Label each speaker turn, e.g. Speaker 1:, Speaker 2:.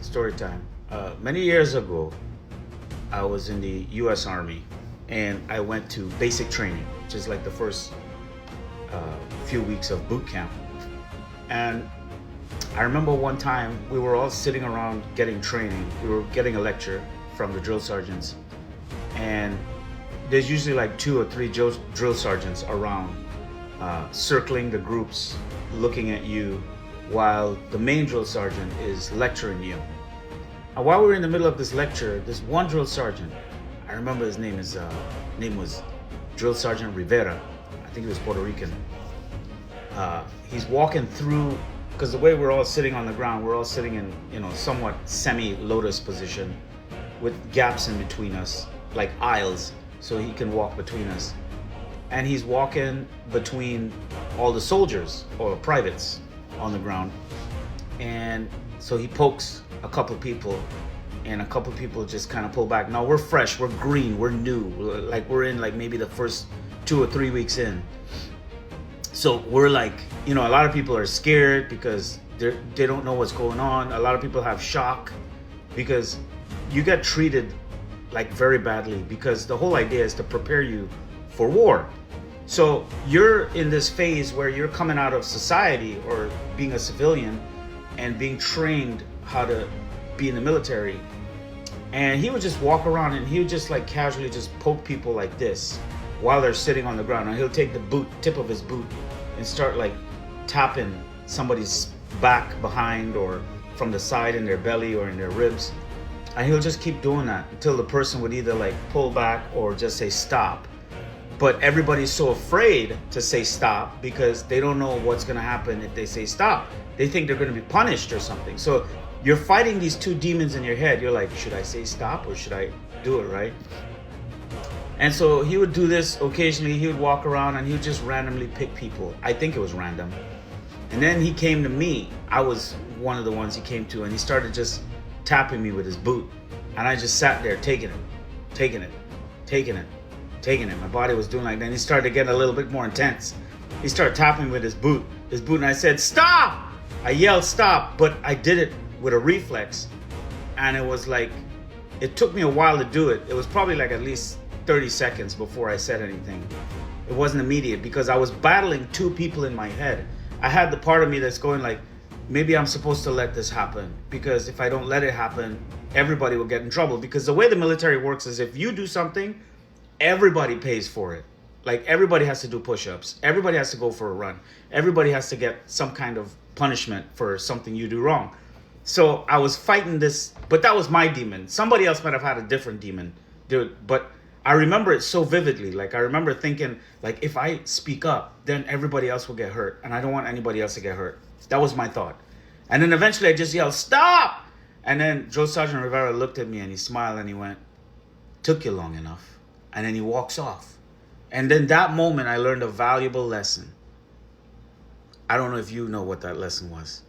Speaker 1: story time. Many years ago, I was in the U.S. Army, and I went to basic training, which is like the first few weeks of boot camp. And I remember one time we were all sitting around getting training. We were getting a lecture from the drill sergeants, and there's usually like 2 or 3 drill sergeants around, circling the groups, looking at you, while the main drill sergeant is lecturing you. And while we were in the middle of this lecture, this one drill sergeant, I remember his name was Drill Sergeant Rivera. I think he was Puerto Rican. He's walking through, because the way we're all sitting on the ground, we're all sitting in, somewhat semi-lotus position with gaps in between us, like aisles, so he can walk between us. And he's walking between all the soldiers or privates on the ground. And so he pokes a couple people, and a couple people just kind of pull back. Now we're fresh, we're green, we're new, like we're in like maybe the first 2 or 3 weeks in. So we're like, a lot of people are scared because they don't know what's going on. A lot of people have shock because you get treated like very badly, because the whole idea is to prepare you for war. So you're in this phase where you're coming out of society or being a civilian and being trained how to be in the military. And he would just walk around and he would just like casually just poke people like this while they're sitting on the ground. And he'll take the tip of his boot and start like tapping somebody's back behind or from the side in their belly or in their ribs. And he'll just keep doing that until the person would either like pull back or just say stop. But everybody's so afraid to say stop because they don't know what's going to happen if they say stop. They think they're going to be punished or something. So you're fighting these 2 demons in your head. You're like, should I say stop or should I do it, right? And so he would do this occasionally. He would walk around and he would just randomly pick people. I think it was random. And then he came to me. I was one of the ones he came to, and he started just tapping me with his boot. And I just sat there taking it. My body was doing like that. And he started to get a little bit more intense. He started tapping with his boot, and I said, stop! I yelled stop, but I did it with a reflex. And it was like, it took me a while to do it. It was probably like at least 30 seconds before I said anything. It wasn't immediate because I was battling 2 people in my head. I had the part of me that's going like, maybe I'm supposed to let this happen, because if I don't let it happen, everybody will get in trouble. Because the way the military works is if you do something, everybody pays for it. Like everybody has to do push-ups. Everybody has to go for a run. Everybody has to get some kind of punishment for something you do wrong. So I was fighting this, but that was my demon. Somebody else might have had a different demon, dude. But I remember it so vividly. Like I remember thinking, like if I speak up, then everybody else will get hurt, and I don't want anybody else to get hurt. That was my thought. And then eventually I just yelled, stop! And then Joe Sergeant Rivera looked at me and he smiled and he went, took you long enough. And then he walks off. And then that moment I learned a valuable lesson. I don't know if you know what that lesson was.